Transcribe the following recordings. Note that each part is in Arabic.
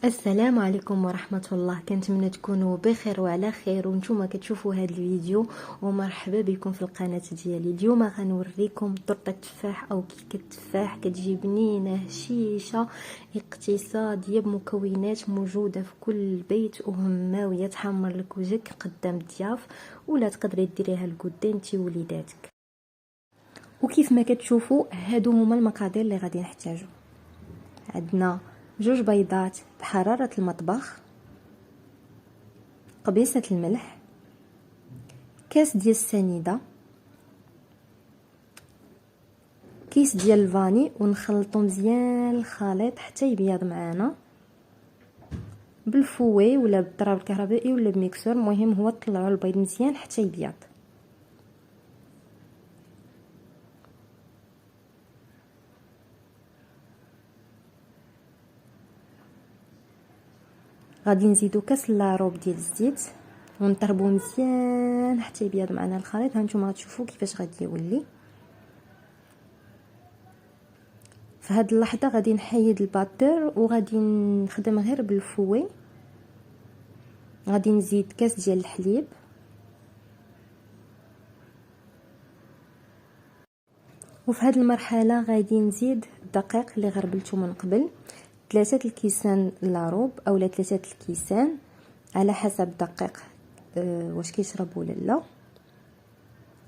السلام عليكم ورحمة الله. كنتمنى تكونوا بخير وعلى خير وانتم كتشوفوا هذا الفيديو، ومرحبا بكم في القناة ديالي. اليوم غنوريكم طرطة التفاح او كيكة التفاح. كتجي بنينة هشيشة اقتصادية بمكونات موجودة في كل بيت وهماوية، تحمر لك وجهك قدام الضياف، ولا تقدري ديريها لقدام انت ووليداتك. وكيف ما كتشوفوا هادو هما المقادير اللي غادي نحتاجو. عندنا 2 بيضات بحرارة المطبخ، قبيصة الملح، كاس ديال السنيدة، كيس ديال الفاني، ونخلطو مزيان الخليط حتى يبيض معانا بالفوي ولا بالضرب الكهربائي ولا بميكسور. المهم هو تطلعوا البيض مزيان حتى يبيض. غادي نزيدو كاس لاروب ديال الزيت ونطربوه مزيان حتى يبيض معنا الخليط. هانتوما غتشوفوا كيفاش غادي يولي. في هاد اللحظه غادي نحيد الباتور وغادي نخدم غير بالفوي. غادي نزيد كاس ديال الحليب، وفي هاد المرحله غادي نزيد الدقيق اللي غربلته من قبل، 3 الكيسان لاروب اولا 3 الكيسان على حسب الدقيق واش كيشرب ولا لا.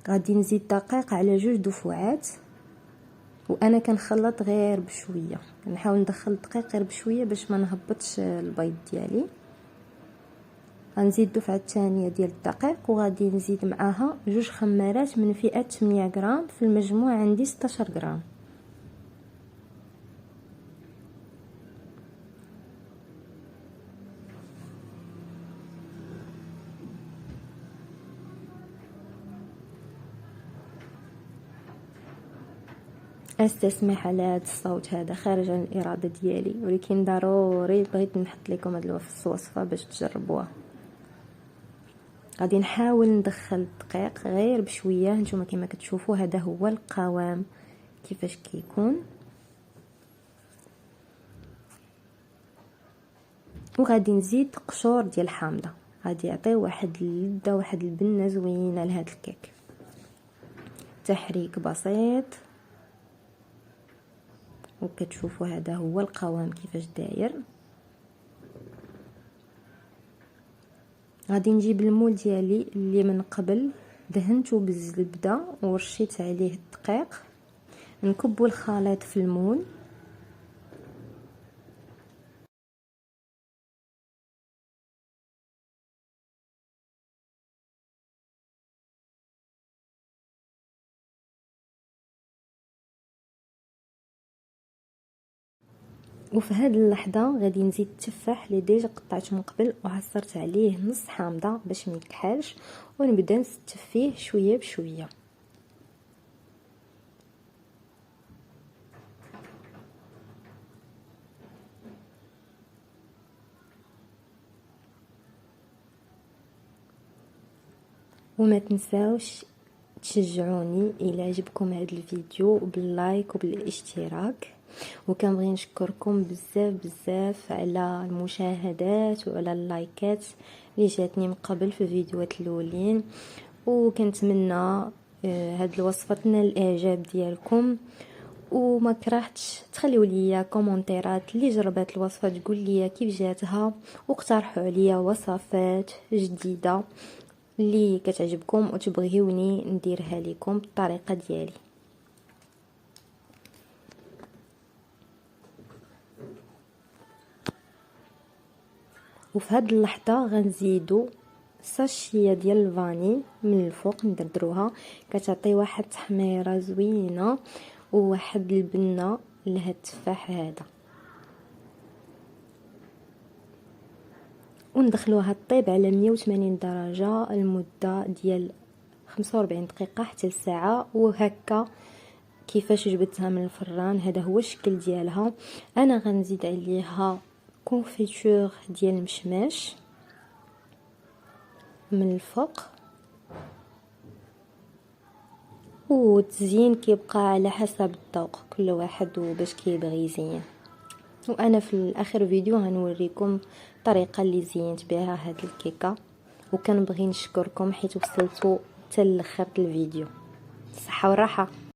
غادي نزيد دقيق على 2 دفعات، وانا كنخلط غير بشويه، كنحاول ندخل الدقيق غير بشويه باش ما نهبطش البيض ديالي. غنزيد الدفعه الثانيه ديال الدقيق، وغادي نزيد معاها 2 خمارات من فئه 8 غرام. في المجموع عندي 16 غرام. استسمح على هذا الصوت، هذا خارج عن الاراده ديالي، ولكن ضروري بغيت نحط لكم هذه الوصفه باش تجربوها. غادي نحاول ندخل الدقيق غير بشويه. نتوما كما كتشوفوا هذا هو القوام كيفاش كيكون. وغادي نزيد قشور ديال الحامضه، غادي يعطيو واحد اللذه واحد البنه زوينه لهذا الكيك. تحريك بسيط وكتشوفوا هذا هو القوام كيفاش داير. غادي نجيب المول ديالي اللي من قبل دهنته بالزبده ورشيت عليه الدقيق، نكبوا الخليط في المول. وفي هذه اللحظه غادي نزيد التفاح اللي ديجا قطعته من قبل وعصرت عليه نص حامضه باش ما يكحلش، ونبدا نستف فيه شويه بشويه. وما تنساوش تشجعوني الى عجبكم هذا الفيديو باللايك وبالاشتراك. وكنبغي نشكركم بزاف على المشاهدات وعلى اللايكات اللي جاتني من قبل في الفيديوهات الاولين، وكنتمنى هاد الوصفه تنال الاعجاب ديالكم. وما كرهتش تخليو ليا كومونتيرات اللي جربات الوصفه تقول لي كيف جاتها، واقترحوا عليا وصفات جديده اللي كتعجبكم وتبغيوني نديرها لكم بالطريقه ديالي. وفي هاد اللحظه غنزيدو ساشيه ديال الفاني من الفوق ندردروها، كتعطي واحد التحميره زوينه وواحد البنه لهاد التفاح هذا. وندخلوها طيب على 180 درجه لمده ديال 45 دقيقه حتى لساعه. وهكا كيفاش جبتها من الفران هذا هو الشكل ديالها. انا غنزيد عليها كونفيتور ديال المشماش من الفوق، والتزيين كيبقى على حسب الذوق كل واحد وباش كيبغي يزين. وانا في الاخر فيديو هنوريكم الطريقه اللي زينت بها هاد الكيكه. وكنبغي نشكركم حيت وصلتوا حتى لاخر الفيديو. الصحه والراحه.